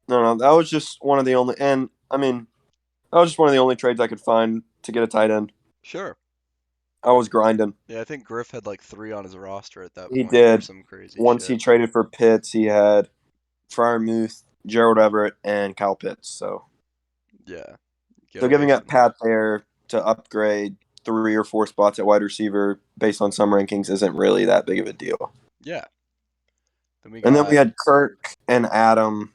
No, that was just one of the only, and I mean, that was just one of the only trades I could find to get a tight end. Sure. I was grinding. Yeah, I think Griff had like three on his roster at that He point or did. some crazy Once shit. he traded for Pitts, he had Fryermuth, Gerald Everett, and Kyle Pitts. Yeah. Get So away giving up from Pat there to upgrade 3 or 4 spots at wide receiver based on some rankings isn't really that big of a deal. yeah. Then we And then we got had Kirk and Adam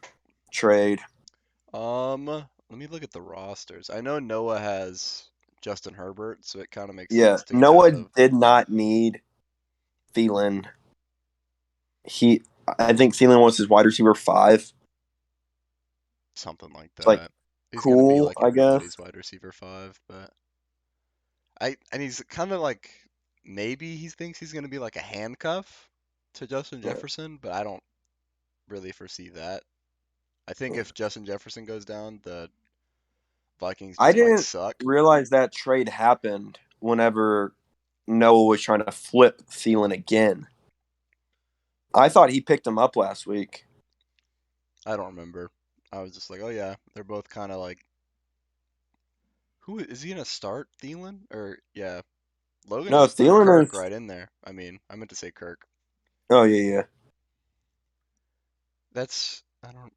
trade. let me look at the rosters. I know Noah has Justin Herbert, so it kind of makes Yeah, sense to get Noah out of did not need Thielen. He, I think Thielen was his wide receiver 5. something like It's like that. He's gonna be cool, like I guess. everybody's wide receiver five, but and he's kind of like maybe he thinks he's gonna be like a handcuff to Justin Yeah. Jefferson, but I don't really foresee that. I think if Justin Jefferson goes down, the Vikings I just might didn't suck. realize that trade happened whenever Noah was trying to flip Thielen again. I thought he picked him up last week. I don't remember. I was just like, oh yeah, they're both kind of like, who is he gonna start? Thielen or yeah, Logan No, just threw Thielen Kirk is. right in there. I mean, I meant to say Kirk. Oh yeah, yeah, That's I don't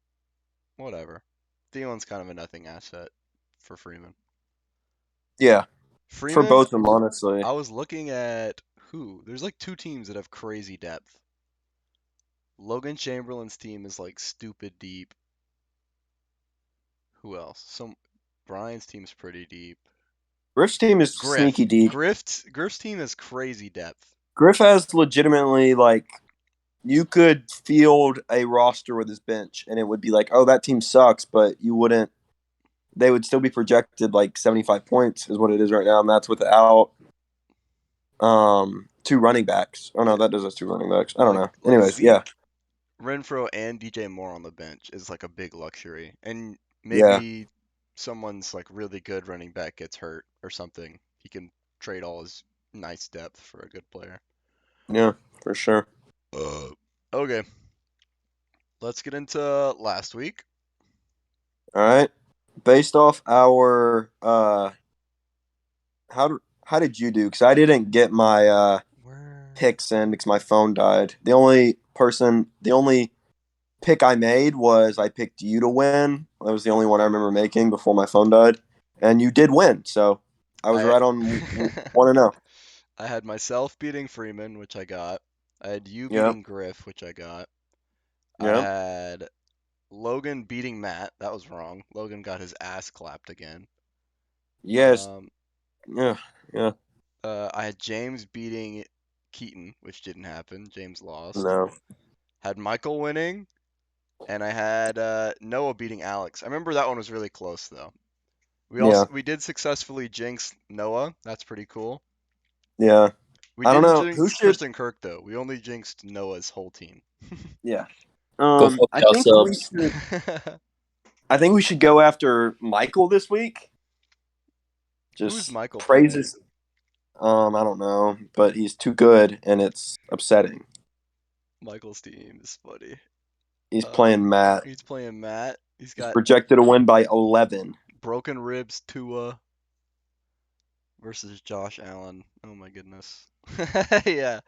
whatever. Thielen's kind of a nothing asset for Freeman. yeah. For Freeman, both of them, honestly. I was looking at who. There's like two teams that have crazy depth. Logan Chamberlain's team is like stupid deep. Who else? Brian's team's pretty deep. Griff's team is sneaky Griff. deep. Griff's team has crazy depth. Griff has legitimately like you could field a roster with his bench, and it would be like, oh, that team sucks, but you wouldn't. They would still be projected like 75 points, is what it is right now, and that's without 2 running backs. Oh no, Yeah, that does us 2 running backs. I don't like know. like Anyways, yeah, Zeke, Renfro, and DJ Moore on the bench is like a big luxury. And yeah, maybe someone's like really good running back gets hurt or something. He can trade all his nice depth for a good player. yeah, for sure. Okay, let's get into last week. All right. Based off our how did you do? Because I didn't get my Where? picks in because my phone died. The only pick I made was I picked you to win. That was the only one I remember making before my phone died, and you did win. So I was I right on 1-0. I had myself beating Freeman, which I got. I had you Yep, beating Griff, which I got. I yep. had Logan beating Matt. That was wrong. Logan got his ass clapped again. Yes, Um, yeah, yeah. I had James beating Keaton, which didn't happen. James lost. No. Had Michael winning, and I had Noah beating Alex. I remember that one was really close though. Yeah, We did successfully jinx Noah. That's pretty cool. yeah. We I don't didn't know who jinx should. Christian Kirk though. We only jinxed Noah's whole team. Yeah. Go fuck I think we yourselves. should. I think we should go after Michael this week. Who's Just Michael playing? praises. I don't know, but he's too good, and it's upsetting. Michael's team is funny. He's playing Matt. He's playing Matt. He's He's got projected to win by 11. broken ribs Tua versus Josh Allen. Oh my goodness. Yeah,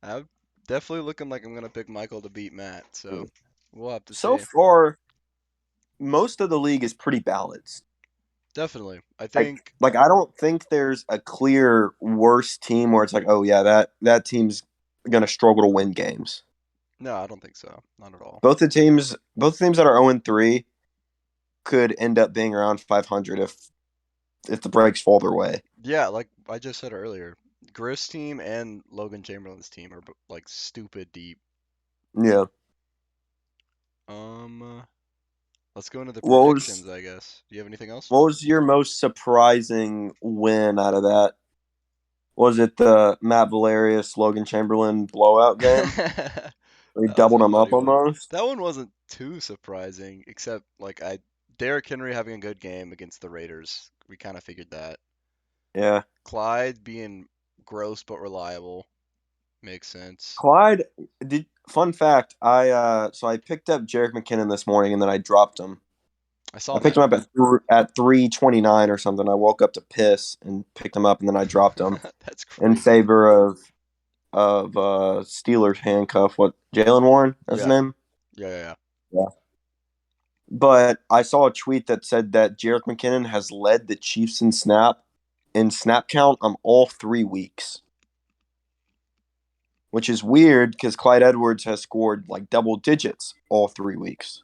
I'm definitely looking like I'm gonna pick Michael to beat Matt. So we'll have to So see. far, most of the league is pretty balanced. Definitely. I Like, think like I don't think there's a clear worst team where it's like, oh yeah, that team's gonna struggle to win games. no, I don't think so. Not at all. Both teams that are 0-3 could end up being around 500 if the breaks fall their way. Yeah, like I just said earlier, Griff's team and Logan Chamberlain's team are like stupid deep. Yeah. Um, let's go into the What was predictions, I guess. Do you have anything else? what was your most surprising win out of that? Was it the Matt Valerius Logan Chamberlain blowout game? That They was doubled a him up funny one. almost. That one wasn't too surprising, except like I Derrick Henry having a good game against the Raiders. We kind of figured that. Yeah. Clyde being gross but reliable makes sense. Clyde did fun fact, I picked up Jerick McKinnon this morning and then I dropped him. I saw I picked him that. up at 3:29 or something. I woke up to piss and picked him up and then I dropped him That's in crazy. favor of Steelers handcuff. What, Jalen Warren? That's his Yeah. name. Yeah. Yeah. But I saw a tweet that said that Jerick McKinnon has led the Chiefs in snap count on all 3 weeks, which is weird because Clyde Edwards has scored like double digits all 3 weeks.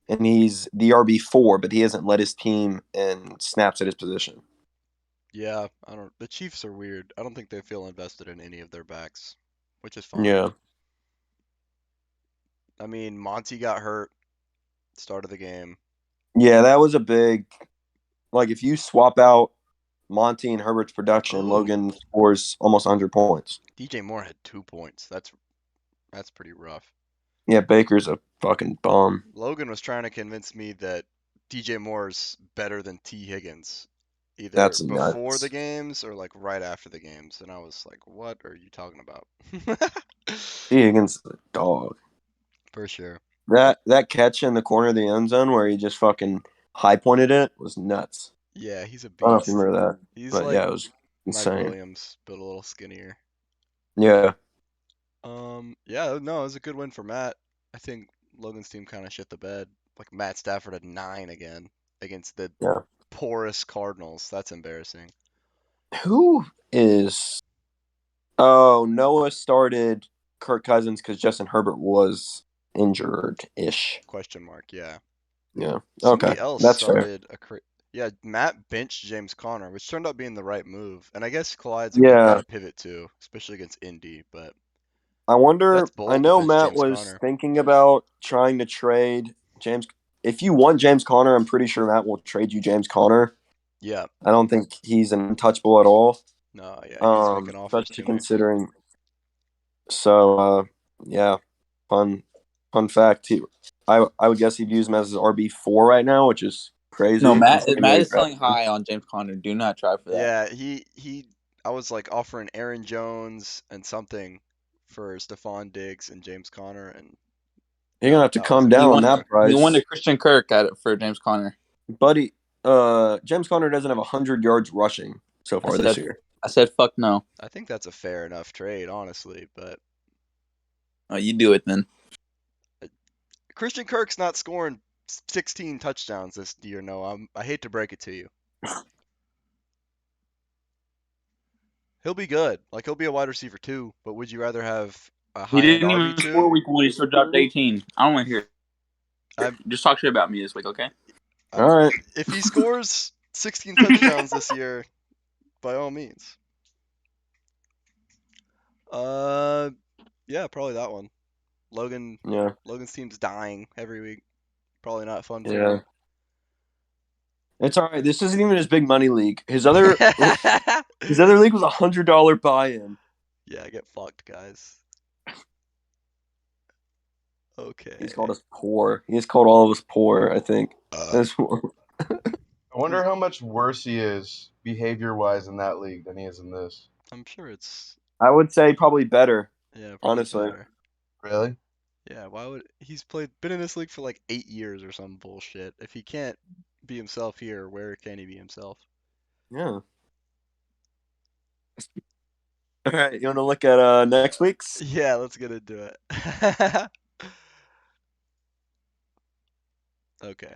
And he's the RB4, but he hasn't led his team in snaps at his position. Yeah, I don't. The Chiefs are weird. I don't think they feel invested in any of their backs, which is fine. Yeah. I mean, Monty got hurt start of the game. Yeah, that was a big, like, if you swap out Monty and Herbert's production, Oh, Logan scores almost 100 points. DJ Moore had 2 points. That's pretty rough. Yeah, Baker's a fucking bum. Logan was trying to convince me that DJ Moore's better than T. Higgins, either That's before the nuts. games or like right after the games, and I was like, "What are you talking about?" T. Higgins is a dog. For sure. That catch in the corner of the end zone where he just fucking high pointed it was nuts. Yeah, he's a I don't know if you beast. remember that, He's but like yeah, it was Mike insane. Williams, but a little skinnier. Yeah, Yeah, no, it was a good win for Matt. I think Logan's team kind of shit the bed. Like Matt Stafford had 9 again against the yeah. poorest Cardinals. That's embarrassing. Who is? Oh, Noah started Kirk Cousins because Justin Herbert was injured ish. Question mark. Yeah. Yeah. Okay, Somebody else that's fair. started yeah, Matt benched James Conner, which turned out being the right move. And I guess Clyde's a good guy Yeah, to pivot to, especially against Indy, but I that's wonder. I bold to know bench Matt James was Conner. thinking about trying to trade James. If you want James Conner, I'm pretty sure Matt will trade you James Conner. Yeah. I don't think he's an untouchable at all. No, yeah, he's making offers Especially to me. considering. So, yeah, fun, fun fact. I would guess he'd use him as his RB4 right now, which is No, crazy Matt considering where Matt he is selling drafted him. high on James Conner. Do not try for that. Yeah, he I was like offering Aaron Jones and something for Stephon Diggs and James Conner, and You're gonna have to that calm wasn't He down gonna on won. that fly. He won price, to Christian Kirk at it for James Conner. buddy. James Conner doesn't have 100 yards rushing so I far this said, year. fuck no. I think that's a fair enough trade, honestly, but Oh, you do it then. Christian Kirk's not scoring 16 touchdowns this year. No, I hate to break it to you. He'll be good. Like he'll be a wide receiver too, but would you rather have a He high-end didn't even score RB2? week one. He still dropped 18. I don't want to hear it. I'm Just talk shit about me this week, okay? All I'm right. if he scores 16 touchdowns this year, by all means. Uh yeah, probably that one. Logan Yeah. Logan's team's dying every week. Probably not fun for Yeah. him. It's all right. This isn't even his big money league. His other league was $100 buy-in. Yeah, get fucked, guys. He's Okay. called us poor. He's called all of us poor, I think. Uh, That's I wonder how much worse he is behavior-wise in that league than he is in this. I'm sure it's I would say probably better, yeah, probably honestly. better. Really? Yeah, why would he's been in this league for like 8 years or some bullshit. If he can't be himself here, where can he be himself? Yeah. All right. You want to look at next week's? Yeah, let's get into it. Okay.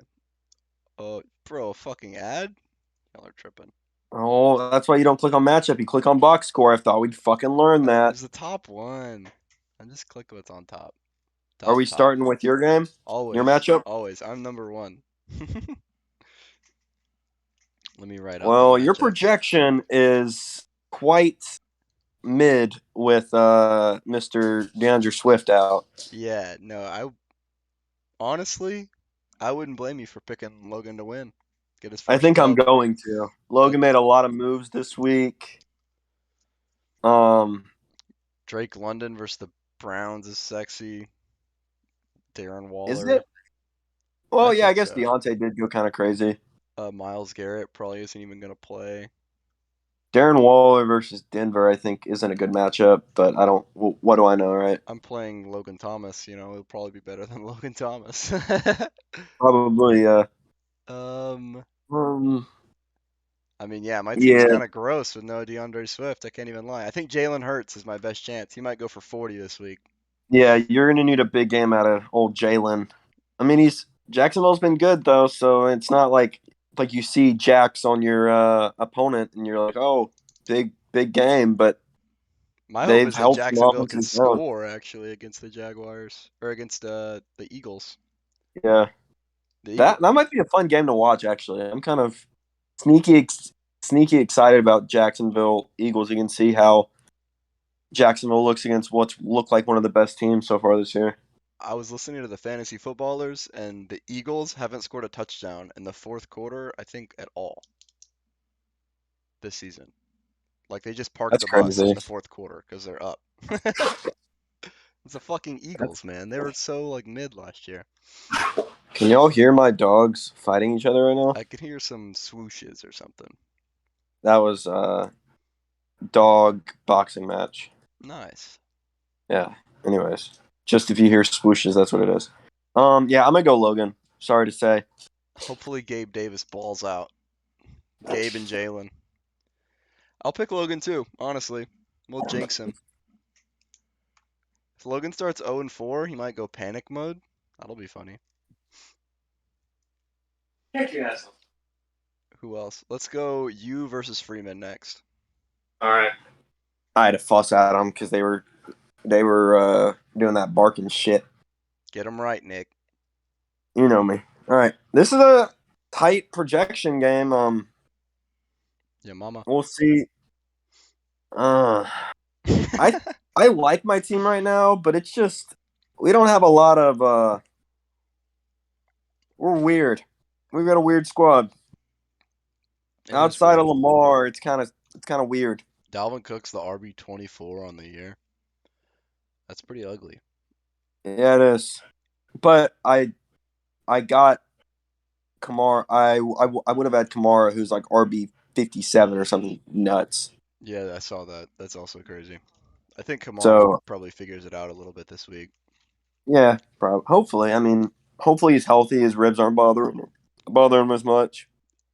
Oh, bro, a fucking ad? Y'all are tripping. Oh, that's why you don't click on matchup. You click on box score. I thought we'd fucking learn that. There's the top one. I just click what's on top. Are Top, we top. starting with your game? Your Always, matchup? always. I'm number one. Let me write out my Well, your matchups. projection is quite mid with Mr. DeAndre Swift out. Yeah, no, honestly, I wouldn't blame you for picking Logan to win. Get his I first think I'm dub. going to. Logan made a lot of moves this week. Drake London versus the Browns is sexy. Darren Is Waller. it? Well, I yeah, I think guess so. Deontay did go kind of crazy. Myles Garrett probably isn't even gonna play. Darren Waller versus Denver, I think, isn't a good matchup, but I don't. What do I know, right? I'm playing Logan Thomas. It'll probably be better than Logan Thomas. Probably. Um, Um, I mean, yeah, my team's yeah, kind of gross with no DeAndre Swift. I can't even lie. I think Jalen Hurts is my best chance. He might go for 40 this week. yeah. You're gonna need a big game out of old Jalen. I mean, Jacksonville's been good though, so it's not like you see Jax on your opponent and you're like, oh, big game, but My hope they've is that helped them Jacksonville up can and down. score actually against the Jaguars or against the Eagles. Yeah, The Eagle. that might be a fun game to watch. Actually, I'm kind of sneaky excited about Jacksonville Eagles. You can see how Jacksonville looks against what's looked like one of the best teams so far this year. I was listening to the fantasy footballers, and the Eagles haven't scored a touchdown in the fourth quarter, I think, at all this season. Like they just parked That's the bus crazy. in the fourth quarter because they're up. It's the fucking Eagles, man. They were so like mid last year. Can y'all hear my dogs fighting each other right now? I could hear some swooshes or something. That was dog boxing match. Nice. Yeah. Anyways, just if you hear swooshes, that's what it is. Yeah, I'm gonna go Logan. Sorry to say. Hopefully Gabe Davis balls out. Gabe and Jalen. I'll pick Logan too, honestly. We'll jinx him. If Logan starts 0-4, he might go panic mode. That'll be funny. Who else? Let's go you versus Freeman next. All right. I had to fuss at them because they were doing that barking shit. Get him right, Nick. You know me. All right. This is a tight projection game. Yeah, mama. We'll see. I like my team right now, but it's just we don't have a lot of we're weird. We've got a weird squad. Outside of Lamar, it's kind of weird. Dalvin Cook's the RB24 on the year. That's pretty ugly. Yeah, it is. But I got Kamara. I would have had Kamara, who's like RB57 or something nuts. Yeah, I saw that. That's also crazy. I think Kamara So probably figures it out a little bit this week. yeah, probably. Hopefully, I mean, hopefully he's healthy. His ribs aren't bothering him as much.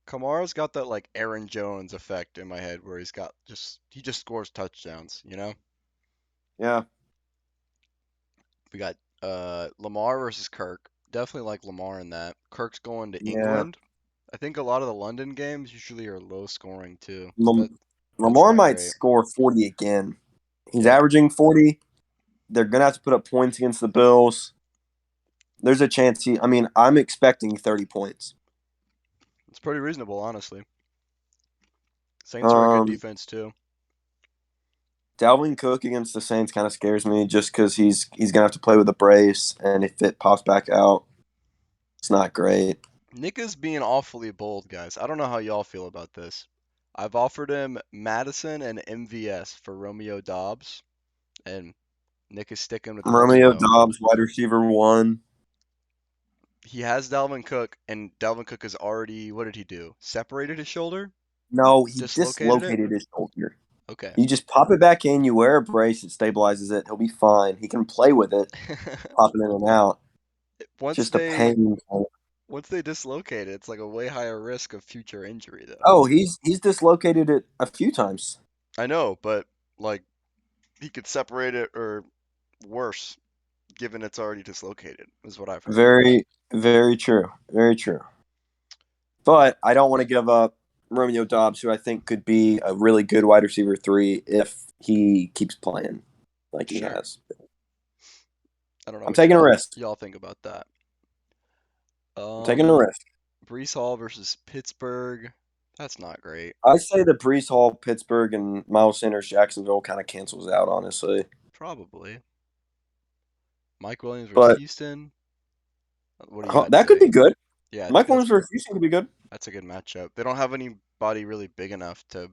Kamara's got that like Aaron Jones effect in my head where he just scores touchdowns, Yeah. We got Lamar versus Kirk. Definitely like Lamar in that. Kirk's going to Yeah. England. I think a lot of the London games usually are low scoring too. Lamar might great. score 40 again. He's Yeah. averaging 40. They're going to have to put up points against the Bills. There's a chance I'm expecting 30 points. It's pretty reasonable, honestly. Saints are a good defense too. Dalvin Cook against the Saints kind of scares me just because he's going to have to play with a brace, and if it pops back out, it's not great. Nick is being awfully bold, guys. I don't know how y'all feel about this. I've offered him Madison and MVS for Romeo Dobbs, and Nick is sticking with Romeo Dobbs, wide receiver 1. He has Dalvin Cook, and Dalvin Cook has already, what did he do? Separated his shoulder? No, he dislocated his shoulder. Okay. You just pop it back in, you wear a brace, it stabilizes it, he'll be fine. He can play with it, pop it in and out. Just a pain. Once they dislocate it, it's like a way higher risk of future injury, though. Oh, he's dislocated it a few times. I know, but like he could separate it or worse, given it's already dislocated, is what I've heard. Very, very true. Very true. But I don't want to give up Romeo Dobbs, who I think could be a really good wide receiver 3 if he keeps playing like he has. I don't know. I'm taking a risk. Y'all think about that. I'm taking a risk. Breece Hall versus Pittsburgh. That's not great. I say the Breece Hall, Pittsburgh, and Miles Sanders, Jacksonville kind of cancels out, honestly. Probably. Mike Williams versus Houston. That could be good. Yeah, Mike Williams versus Houston could be good. That's a good matchup. They don't have anybody really big enough to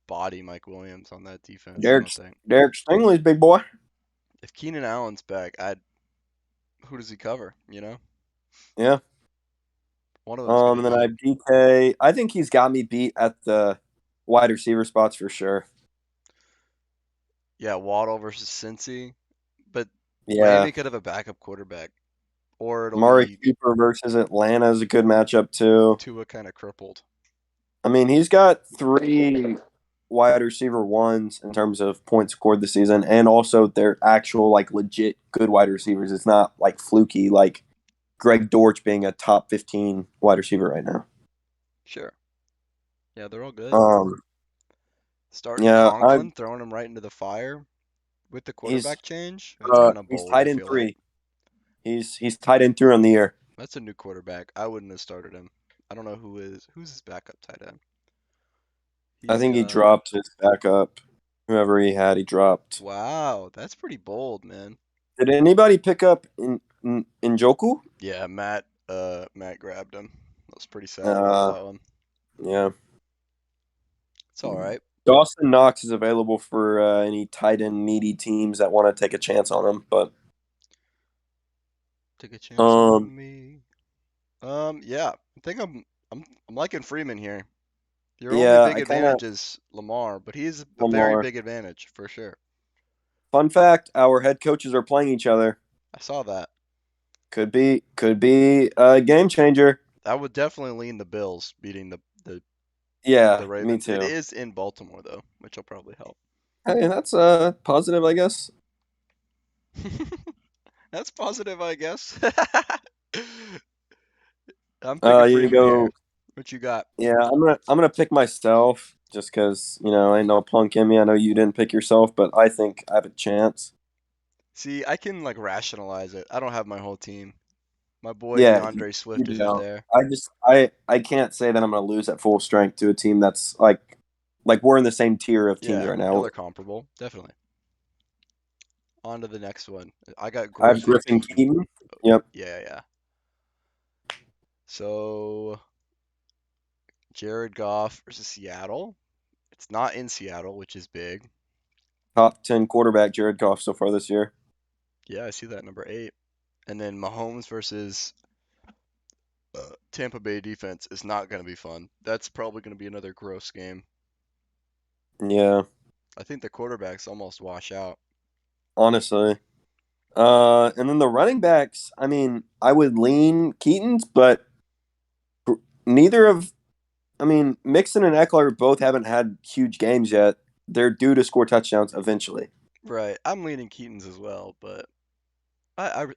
body Mike Williams on that defense. Derek Stingley's big boy. If Keenan Allen's back, who does he cover? Yeah. One of those. And then I have DK. I think he's got me beat at the wide receiver spots for sure. Yeah, Waddle versus Cincy, but Yeah. Miami could have a backup quarterback, or it'll Amari be Cooper versus Atlanta is a good matchup too. Tua kind of crippled. I mean, he's got 3 wide receiver ones in terms of points scored this season, and also they're actual like legit good wide receivers. It's not like fluky like Greg Dortch being a top 15 wide receiver right now. Sure. Yeah, they're all good. Starting Yeah, Conklin, throwing him right into the fire with the quarterback change. That's kind of he's bold. tied I in feel 3. like. He's tied in 3 on the year. That's a new quarterback. I wouldn't have started him. I don't know who's his backup tight end. I think he dropped his backup. Whoever he had, he dropped. Wow, that's pretty bold, man. Did anybody pick up in Njoku? Yeah, Matt grabbed him. I was pretty sad about that one. Yeah. It's all right. Dawson Knox is available for any tight end needy teams that want to take a chance on him, but take a chance on me. Yeah, I think I'm liking Freeman here. Your only big advantage is Lamar, but he's a very big advantage for sure. Fun fact: our head coaches are playing each other. I saw that. Could be a game changer. I would definitely lean the Bills beating the Ravens. Me too. It is in Baltimore though, which will probably help. Hey, that's positive, I guess. That's positive, I guess. I'm picking Freeman here. What you got? Yeah, I'm gonna pick myself just because ain't no punk in me. I know you didn't pick yourself, but I think I have a chance. See, I can like rationalize it. I don't have my whole team. My boy DeAndre Swift isn't there. I can't say that I'm gonna lose at full strength to a team that's like we're in the same tier of teams right now. Yeah, they're comparable, definitely. On to the next one. I have Griffin Keaton. Yep. Yeah. So Jared Goff versus Seattle. It's not in Seattle, which is big. Top 10 quarterback Jared Goff so far this year. Yeah, I see that, number 8. And then Mahomes versus Tampa Bay defense is not going to be fun. That's probably going to be another gross game. Yeah. I think the quarterbacks almost wash out. Honestly. And then the running backs, I mean, I would lean Keaton's, but Mixon and Eckler both haven't had huge games yet. They're due to score touchdowns eventually. Right. I'm leaning Keaton's as well, but I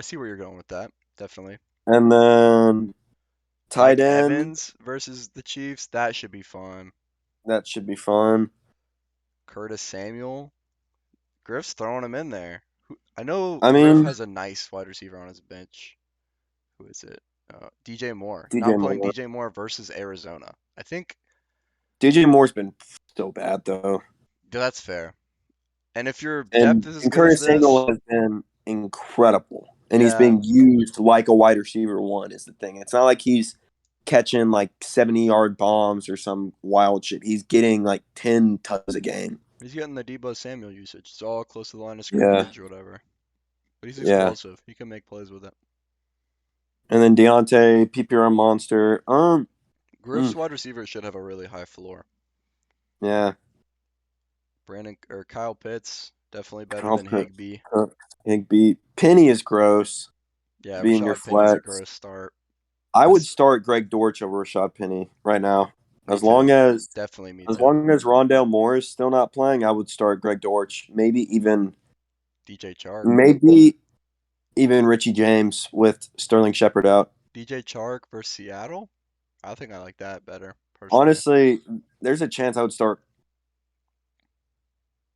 see where you're going with that. Definitely. And then tight end Evans versus the Chiefs. That should be fun. That should be fun. Curtis Samuel. Griff's throwing him in there. Griff has a nice wide receiver on his bench. Who is it? DJ Moore. Playing DJ Moore versus Arizona. I think DJ Moore's been so bad though. That's fair. And if your depth is as good Curtis as this, Samuel has been incredible, and he's being used like a wide receiver one. Is the thing. It's not like he's catching like 70-yard bombs or some wild shit. He's getting like 10 touches a game. He's getting the Deebo Samuel usage. It's all close to the line of scrimmage or whatever. But he's explosive. He can make plays with it. And then Deontay, PPR monster. Griff's wide receivers should have a really high floor. Yeah. Kyle Pitts, definitely better than Higbee. Higbee. Penny is gross. Yeah, being your flex. A gross start. I would start Greg Dortch over Rashad Penny right now. As long as Rondale Moore is still not playing, I would start Greg Dortch. Maybe even DJ Chark. Maybe even Richie James with Sterling Shepard out. DJ Chark versus Seattle? I think I like that better. Personally. Honestly, there's a chance I would start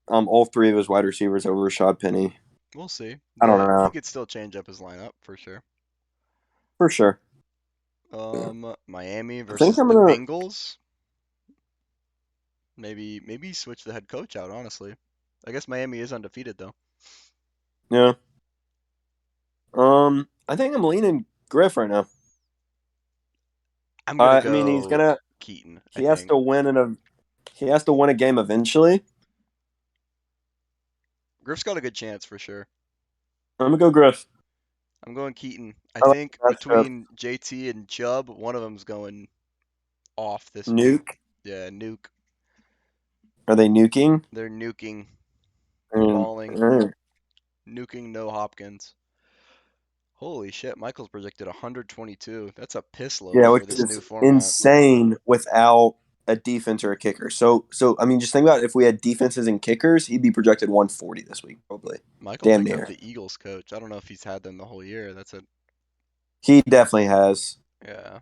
all 3 of his wide receivers over Rashad Penny. We'll see. I don't know. He could still change up his lineup for sure. For sure. Miami versus the Bengals. Maybe switch the head coach out, honestly. I guess Miami is undefeated though. Yeah. I think I'm leaning Griff right now. I'm gonna go he's gonna Keaton. He has to win a game eventually. Griff's got a good chance for sure. I'm gonna go Griff. I'm going Keaton. I think between JT and Chubb, one of them's going off this Nuke. Yeah, Nuke. Are they nuking? They're nuking, Mm, balling, mm. nuking no Hopkins. Holy shit, Michael's projected 122. That's a piss load Yeah, for which this new is format. insane without a defense or a kicker. So I mean, just think about if we had defenses and kickers, he'd be projected 140 this week, probably. Michael Damn picked up near. the Eagles coach. I don't know if he's had them the whole year. He definitely has. Yeah.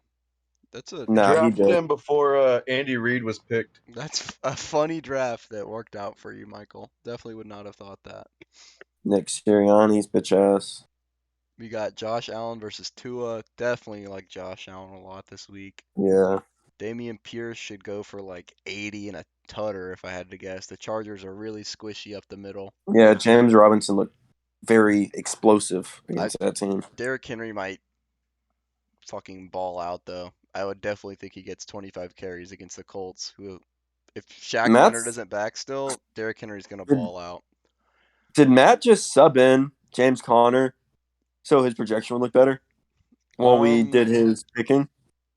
That's a Nah, he Drafted did. him before Andy Reid was picked. that's a funny draft that worked out for you, Michael. Definitely would not have thought that. Nick Sirianni's bitch ass. We got Josh Allen versus Tua. Definitely like Josh Allen a lot this week. Yeah. Damian Pierce should go for like 80 and a tutter if I had to guess. The Chargers are really squishy up the middle. Yeah, James Robinson looked very explosive against that team. Derrick Henry might fucking ball out though. I would definitely think he gets 25 carries against the Colts, who if Shaq Leonard isn't back still, Derrick Henry's gonna ball out. Did Matt just sub in James Conner so his projection would look better while we did his picking?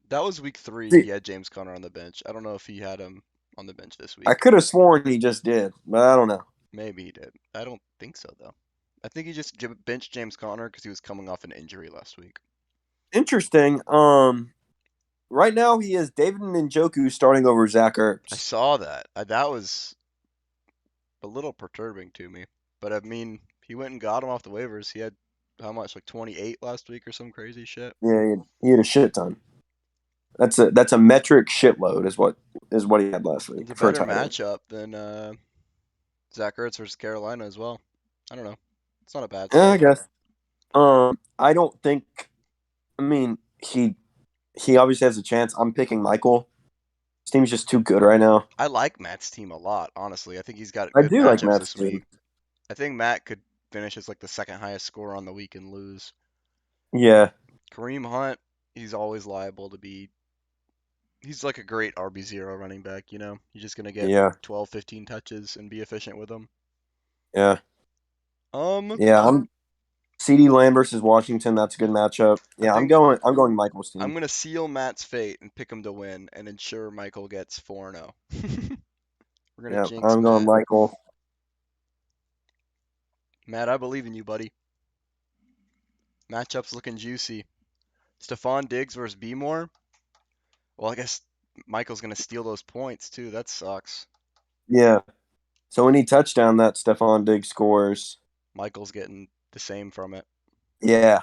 That was week 3. He had James Conner on the bench. I don't know if he had him on the bench this week. I could have sworn he just did, but I don't know. Maybe he did. I don't think so though. I think he just benched James Conner because he was coming off an injury last week. Interesting. Right now he is David Njoku starting over Zach Ertz. I saw that. That was a little perturbing to me. But I mean, he went and got him off the waivers. He had how much, like 28 last week or some crazy shit. Yeah, he had a shit ton. That's a metric shitload is what he had last week. It's a better matchup than Zach Ertz versus Carolina as well. I don't know. It's not a bad Yeah, I guess. I don't think. I mean, he obviously has a chance. I'm picking Michael. His team's just too good right now. I like Matt's team a lot, honestly. I think he's got I good do like matchups Matt's this week. team. I think Matt could finish as like the second highest scorer on the week and lose. Yeah. Kareem Hunt, he's always liable to be. He's like a great RB0 running back, you know? You're just going to get 12, 15 touches and be efficient with them. Yeah. Yeah, I'm CeeDee Lamb versus Washington. That's a good matchup. Yeah, I'm going Michael's team. I'm going to seal Matt's fate and pick him to win and ensure Michael gets 4-0. We're going to jinx I'm going Matt. Michael. Matt, I believe in you, buddy. Matchup's looking juicy. Stephon Diggs versus B-More. Well, I guess Michael's going to steal those points, too. That sucks. Yeah. So any touchdown that Stephon Diggs scores, Michael's getting the same from it. Yeah.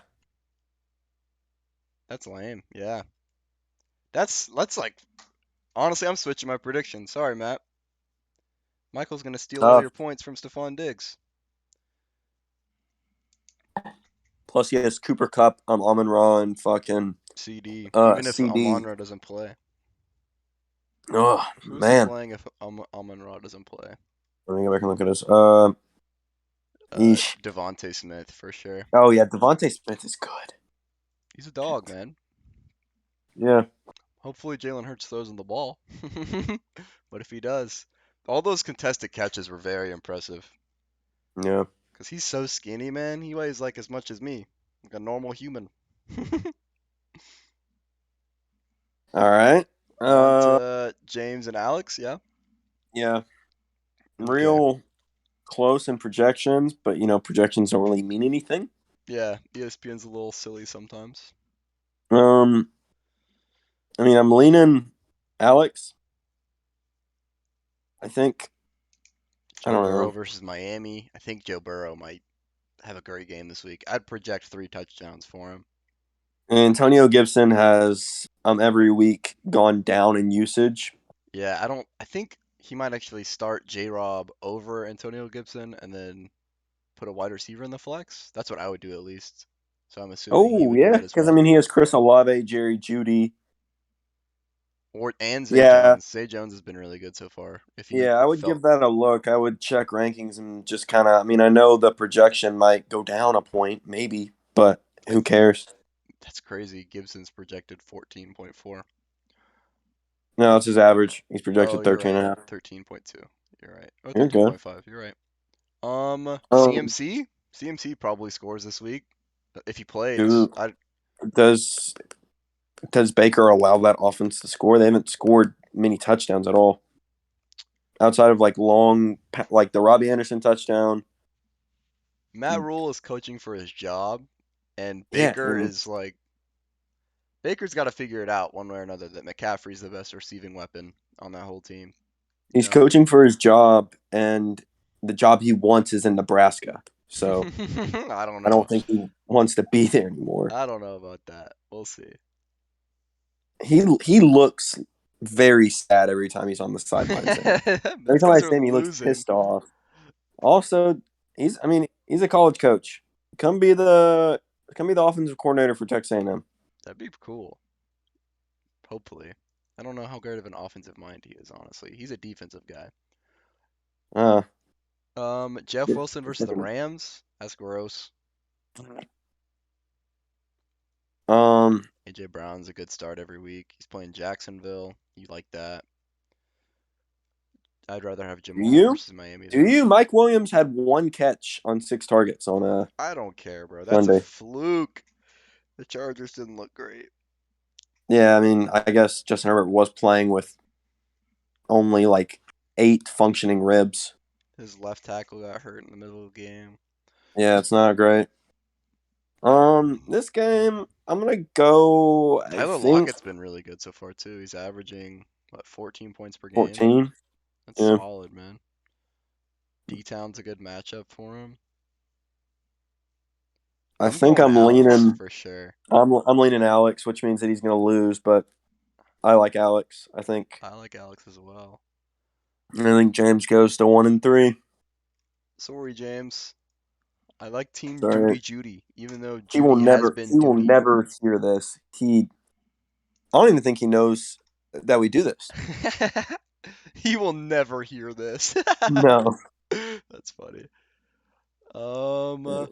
That's lame. Yeah. That's like, honestly, I'm switching my prediction. Sorry, Matt. Michael's going to steal all your points from Stephon Diggs. Plus, he has Cooper Kupp, Amon-Ra, and fucking CD. Even if CD. Amon-Ra doesn't play. Oh, Who's man. he playing if Amon-Ra doesn't play? Let me go back and look at this. Devontae Smith, for sure. Oh, yeah. Devontae Smith is good. He's a dog, man. Yeah. Hopefully Jalen Hurts throws him the ball. But if he does, all those contested catches were very impressive. Yeah. Because he's so skinny, man. He weighs like as much as me. Like a normal human. All right. James and Alex, yeah? Yeah. Real close in projections, but, projections don't really mean anything. Yeah, ESPN's a little silly sometimes. I'm leaning Alex. I think. Joe Burrow versus Miami. I think Joe Burrow might have a great game this week. I'd project 3 touchdowns for him. Antonio Gibson has every week gone down in usage. Yeah, I think he might actually start J-Rob over Antonio Gibson and then put a wide receiver in the flex. That's what I would do at least. So I'm assuming he would do that as well. Because he has Chris Olave, Jerry Jeudy. And Zay Jones. Zay Jones has been really good so far. I would give that a look. I would check rankings and just kind of. I know the projection might go down a point, maybe, but who cares? That's crazy. Gibson's projected 14.4. No, it's his average. He's projected 13.5. 13.2. You're right. Oh, 13.5. You're right. CMC? CMC probably scores this week if he plays. Does Baker allow that offense to score? They haven't scored many touchdowns at all. outside of like long, like the Robbie Anderson touchdown. Matt Rule is coaching for his job, and Yeah, Baker is like Baker's got to figure it out one way or another that McCaffrey's the best receiving weapon on that whole team. He's coaching for his job, and the job he wants is in Nebraska. So I don't know. I don't think he wants to be there anymore. I don't know about that. We'll see. He looks very sad every time he's on the sidelines. Every time I see him, he looks pissed off. Also, he's a college coach. Come be the offensive coordinator for Texas A&M. That'd be cool. Hopefully. I don't know how great of an offensive mind he is, honestly. He's a defensive guy. Jeff Wilson versus the Rams. That's gross. AJ Brown's a good start every week. He's playing Jacksonville. You like that? I'd rather have Jamal versus Miami. Do you? Mike Williams had 1 catch on 6 targets on a. I don't care, bro. That's Sunday. A fluke. The Chargers didn't look great. Yeah, I mean, I guess Justin Herbert was playing with only like 8 functioning ribs. His left tackle got hurt in the middle of the game. Yeah, it's not great. This game, I'm gonna go. Tyler Lockett's been really good so far too. He's averaging 14 points per game. 14. That's solid, man. D-Town's a good matchup for him. I think I'm leaning for sure. I'm leaning Alex, which means that he's gonna lose, but I like Alex. I like Alex as well. I think James goes to 1-3. Sorry, James. I like Team Judy, even though Judy will never hear this. I don't even think he knows that we do this. He will never hear this. No. That's funny. On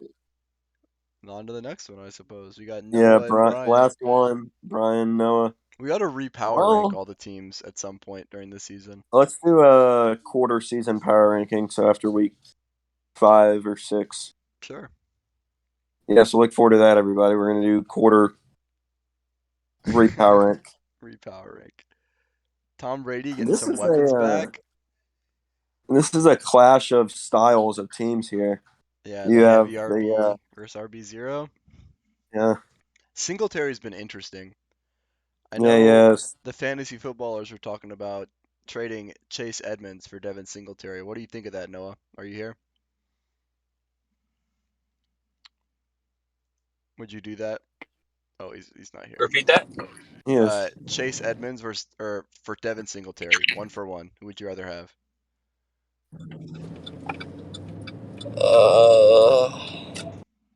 to the next one, I suppose. We got Noah and Brian. Last one, Brian, Noah. We got to repower rank all the teams at some point during the season. Let's do a quarter season power ranking, so after week 5 or 6. Sure. Yeah, so look forward to that, everybody. We're going to do quarter repower rank. Repower rank. Tom Brady getting some weapons back. This is a clash of styles of teams here. Yeah, you have RB versus RB0. Yeah. Singletary's been interesting. I know the fantasy footballers were talking about trading Chase Edmonds for Devin Singletary. What do you think of that, Noah? Are you here? Would you do that? Oh, he's not here. Repeat that? Yes. Chase Edmonds for Devin Singletary, 1-for-1. Who would you rather have?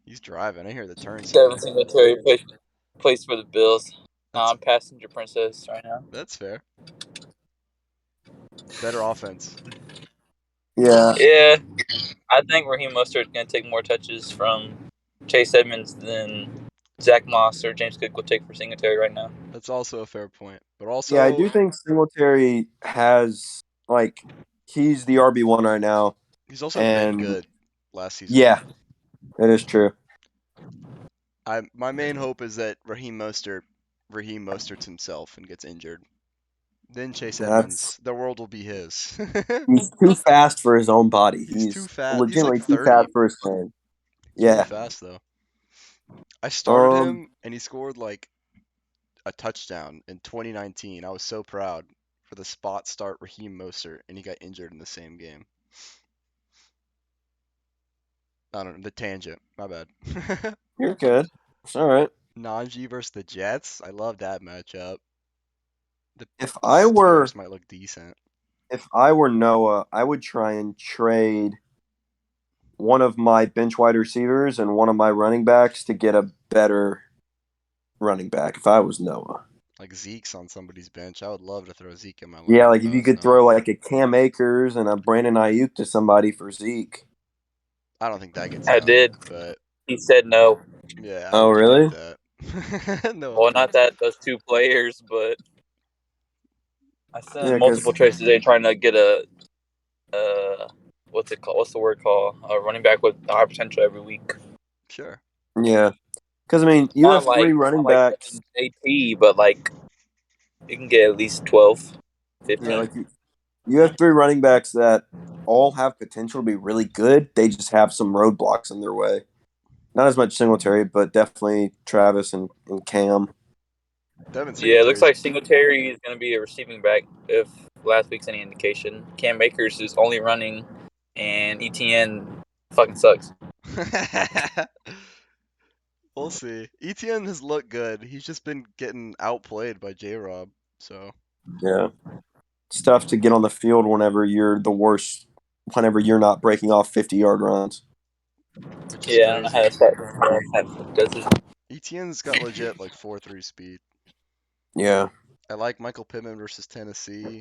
He's driving. I hear the turn. Devin Singletary plays for the Bills. I'm passenger princess right now. That's fair. Better offense. Yeah. Yeah. I think Raheem Mostert's going to take more touches from Chase Edmonds than Zach Moss or James Cook will take for Singletary right now. That's also a fair point. But also, yeah, I do think Singletary has, he's the RB1 right now. He's also been good last season. Yeah, that is true. My main hope is that Raheem Mostert's himself and gets injured. Then Chase Edmonds, the world will be his. He's too fast for his own body. He's too fast. Legitimately he's like too fast for his frame. Yeah. Too fast though. I started him and he scored a touchdown in 2019. I was so proud for the spot start Raheem Mostert, and he got injured in the same game. I don't know, the tangent. My bad. You're good. It's all right. Najee versus the Jets. I love that matchup. If I were might look decent. If I were Noah, I would try and trade one of my bench wide receivers and one of my running backs to get a better running back if I was Noah. Like Zeke's on somebody's bench. I would love to throw Zeke in my Yeah, if you could throw a Cam Akers and a Brandon Ayuk to somebody for Zeke. I don't think that gets I did, but he said no. Yeah. Oh, really? No. Well, not those 2 players, but I sent multiple trades today trying to get a what's it called? What's the word called? A running back with high potential every week. Sure. Yeah, because you have 3 running backs. AT, but you can get at least 12, 15. Yeah, You have three running backs that all have potential to be really good. They just have some roadblocks in their way. Not as much Singletary, but definitely Travis and Cam. Devin Yeah, it looks Singletary's like Singletary is going to be a receiving back if last week's any indication. Cam Akers is only running, and ETN fucking sucks. We'll see. ETN has looked good. He's just been getting outplayed by J-Rob. So Yeah. It's tough to get on the field whenever you're the worst, whenever you're not breaking off 50-yard runs. which is Yeah, I don't know how crazy. that does it. ETN's got legit like 4.3 speed. Yeah. I like Michael Pittman versus Tennessee.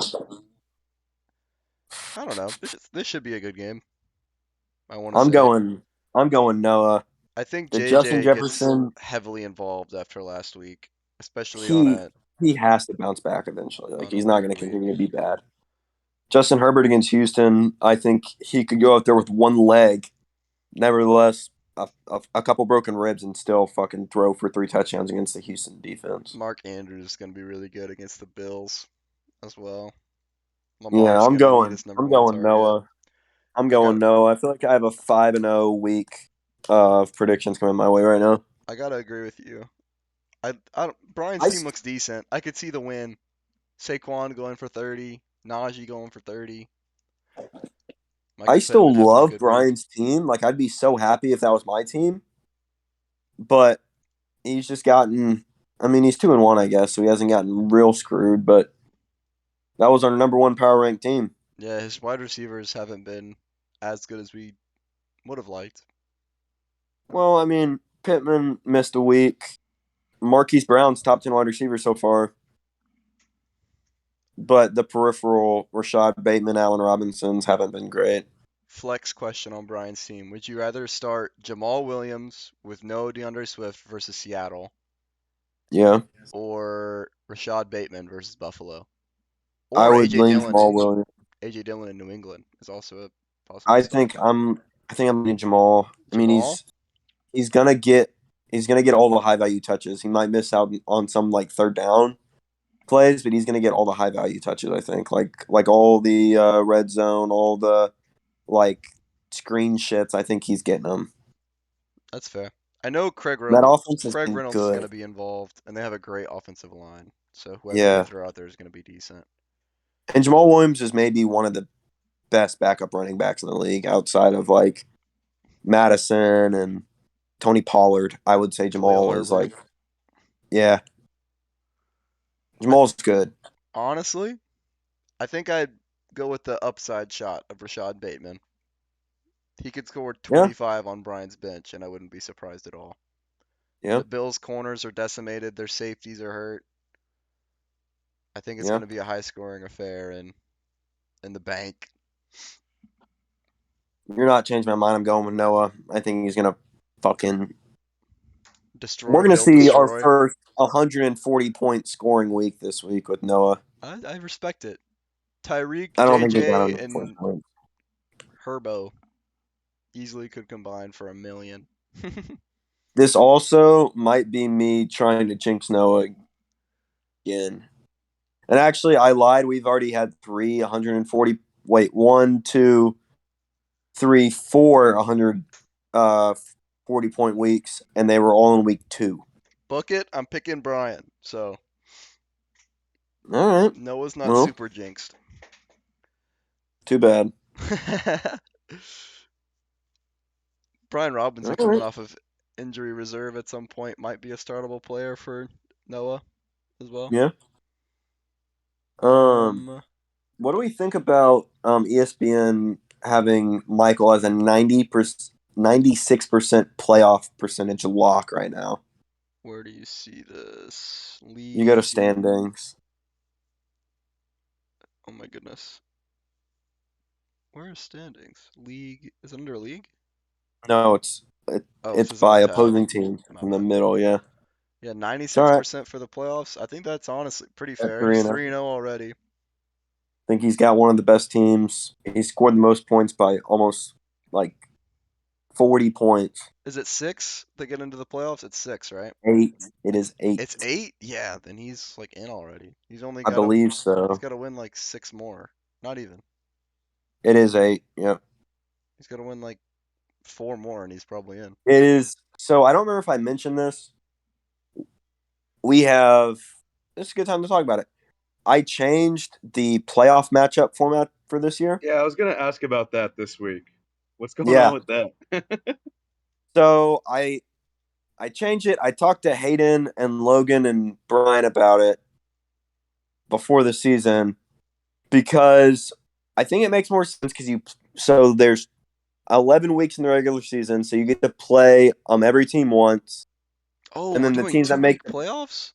I don't know. This should be a good game. I want to I'm say. going Noah. I think The Justin JJ gets Jefferson, heavily involved after last week, especially on he a he has to bounce back eventually. Like on a he's not weird going to week. continue to be bad. Justin Herbert against Houston, I think he could go out there with one leg. Nevertheless, a couple broken ribs and still fucking throw for 3 touchdowns against the Houston defense. Mark Andrews is going to be really good against the Bills as well. Yeah, Lamar's I'm going to need going. his number I'm one going target. Noah. I'm I going got Noah. I feel like I have a 5-0 week of predictions coming my way right now. I gotta agree with you. I don't, Brian's I team looks decent. I could see the win. Saquon going for 30, Najee going for 30. I Michael still Pittman having a love good week. Brian's team. Like I'd be so happy if that was my team. But he's just gotten. I mean, he's 2-1, I guess, so he hasn't gotten real screwed. But that was our number one power ranked team. Yeah, his wide receivers haven't been as good as we would have liked. Well, I mean, Pittman missed a week. Marquise Brown's top 10 wide receiver so far. But the peripheral Rashad Bateman, Allen Robinsons haven't been great. Flex question on Brian's team. Would you rather start Jamal Williams with no DeAndre Swift versus Seattle Yeah. or Rashad Bateman versus Buffalo? I Or would AJ lean Dillon Jamal in Williams. AJ Dillon in New England is also a possible I start. think I'm leaning Jamal. I mean Jamal? he's gonna get all the high value touches. He might miss out on some like third down plays, but he's gonna get all the high value touches, I think. Like all the red zone, all the like screen shits, I think he's getting them. That's fair. I know Craig That offense has Reynolds been is going to good. be involved, and they have a great offensive line. So whoever they Yeah. throw out there is going to be decent. And Jamal Williams is maybe one of the best backup running backs in the league outside of like Madison and Tony Pollard. I would say Jamal Khalil is Herbert. like, yeah, Jamal's good. Honestly, I think I'd go with the upside shot of Rashad Bateman. He could score 25 on Brian's bench, and I wouldn't be surprised at all. Yeah. The Bills' corners are decimated. Their safeties are hurt. I think it's Yeah. going to be a high-scoring affair in the bank. You're not changing my mind. I'm going with Noah. I think he's gonna fucking. Destroy. We're gonna They'll see our destroy. first 140-point scoring week this week with Noah. I respect it. Tyreek, I don't think they got JJ, enough and points. Herbo easily could combine for 1 million. This also might be me trying to jinx Noah again. And actually, I lied. We've already had 3 140. Wait, 1, 2, 3, 4 140-point weeks, and they were all in week 2. Book it. I'm picking Brian. So All right. Noah's not Well. super jinxed. Too bad. Brian Robinson All coming right. off of injury reserve at some point might be a startable player for Noah as well. Yeah. What do we think about ESPN having Michael as a 96% playoff percentage lock right now? Where do you see this? League. You go to standings. Oh my goodness. Where is standings? League. Is it under league? No, it's by opposing teams in the middle. Yeah. Yeah, 96% for the playoffs. I think that's honestly pretty fair. He's 3-0 already. I think he's got one of the best teams. He scored the most points by almost like 40 points. Is it 6 that get into the playoffs? It's 6, right? 8. It is 8. It's 8? Yeah, then he's like in already. He's only I got believe so. He's got to win like 6 more. Not even. It is 8. Yeah. He's got to win like 4 more, and he's probably in. It is. So I don't remember if I mentioned this. We have. This is a good time to talk about it. I changed the playoff matchup format for this year. Yeah, I was gonna ask about that this week. What's going Yeah. on with that? So I changed it. I talked to Hayden and Logan and Brian about it before the season because I think it makes more sense so there's 11 weeks in the regular season, so you get to play every team once. Oh, And we're then the doing teams that make 2-week playoffs?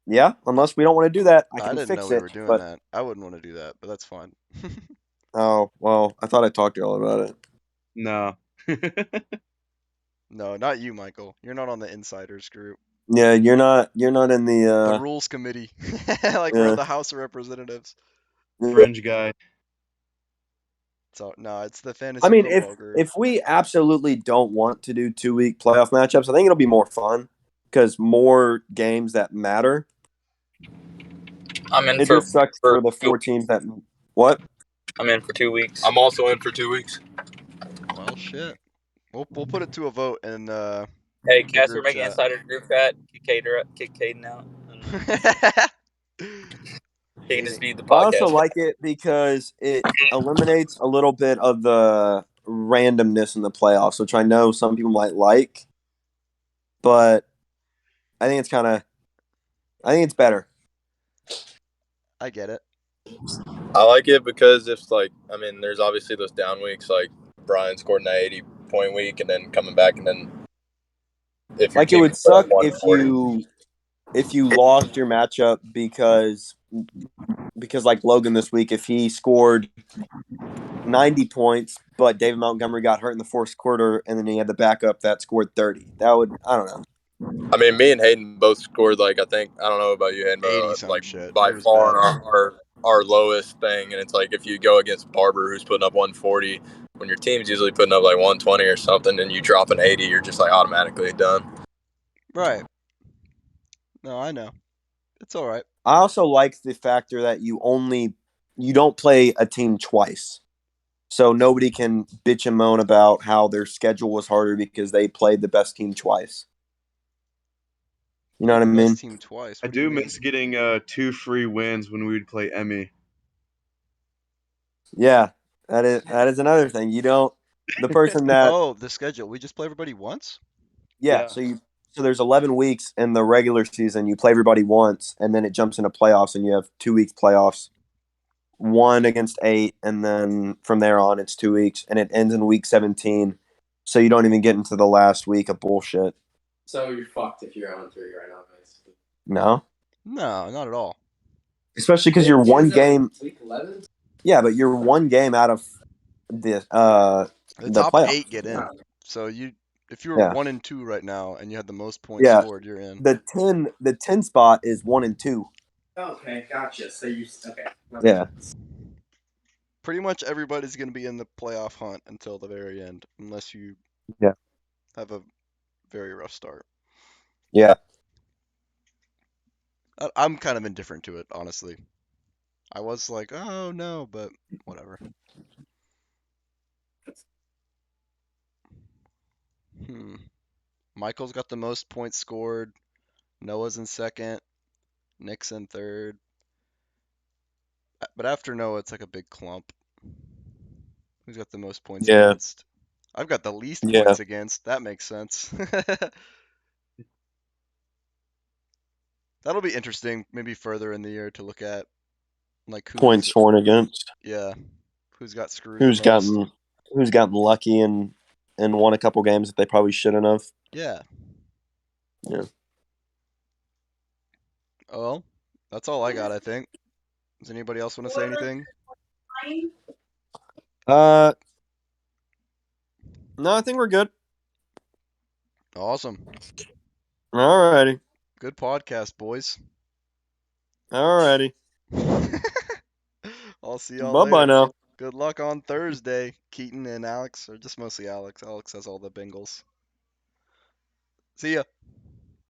Yeah, unless we don't want to do that, I I can didn't know fix we it. were doing But that. I wouldn't want to do that, but that's fine. oh well, I thought I talked to y'all about it. No. No, not you, Michael. You're not on the insiders group. Yeah, you're not in The the rules committee. Like we're in yeah. the House of Representatives. Fringe guy. So no, it's the fantasy I mean, football group. if we absolutely don't want to do 2-week playoff matchups, I think it'll be more fun because more games that matter. I'm in It for just sucks for the 4 teams that what? I'm in for 2 weeks. I'm also in for 2 weeks. Well, shit. We'll put it to a vote and Hey, the Cass, we're group making chat. insider group chat. Kick Caden out. He can just be the I also podcast. like it because it eliminates a little bit of the randomness in the playoffs, which I know some people might like, but I think it's better. I get it. I like it because there's obviously those down weeks, like Brian scored an 80-point week and then coming back, and then if your Like it team would can put up suck 140. if you lost your matchup because like Logan this week, if he scored 90 points, but David Montgomery got hurt in the fourth quarter, and then he had the backup that scored 30. That would, I don't know. I mean, me and Hayden both scored I don't know about you, Hayden, 80 but some shit. by It was far bad. our lowest thing. And it's like if you go against Barber, who's putting up 140, when your team's usually putting up like 120 or something, and you drop an 80, you're just like automatically done. Right. No, I know. It's all right. I also like the factor that you don't play a team twice. So nobody can bitch and moan about how their schedule was harder because they played the best team twice. You know what I mean? Best team twice. I What do you do mean? miss getting 2 free wins when we would play Emmy. Yeah, that is another thing. You don't the person that Oh, the schedule. We just play everybody once? yeah. So there's 11 weeks in the regular season. You play everybody once, and then it jumps into playoffs, and you have 2 weeks playoffs. 1 against 8, and then from there on it's 2 weeks, and it ends in week 17. So you don't even get into the last week of bullshit. So you're fucked if you're on 3 right now, basically. No, not at all. especially because you're one game. Week 11. Yeah, but you're one game out of the The top playoffs. 8 get in. So if you were Yeah. 1 and 2 right now and you had the most points Yeah. scored, you're in. The 10 spot is 1 and 2. Okay, gotcha. So okay. Yeah. Pretty much everybody's going to be in the playoff hunt until the very end, unless you Yeah. have a very rough start. Yeah. I'm kind of indifferent to it, honestly. I was like, oh no, but whatever. Michael's got the most points scored. Noah's in second. Nick's in third. But after Noah, it's like a big clump. Who's got the most points Yeah. against? I've got the least Yeah. points against. That makes sense. That'll be interesting, maybe further in the year to look at, like Points for and against. Yeah, who's got screwed Who's the most. gotten lucky and won a couple games that they probably shouldn't have. Yeah. Yeah. Oh, well, that's all I got, I think. Does anybody else want to say anything? No, I think we're good. Awesome. Alrighty. Good podcast, boys. Alrighty. I'll see y'all Bye-bye later. now. Good luck on Thursday, Keaton and Alex, or just mostly Alex. Alex has all the Bengals. See ya.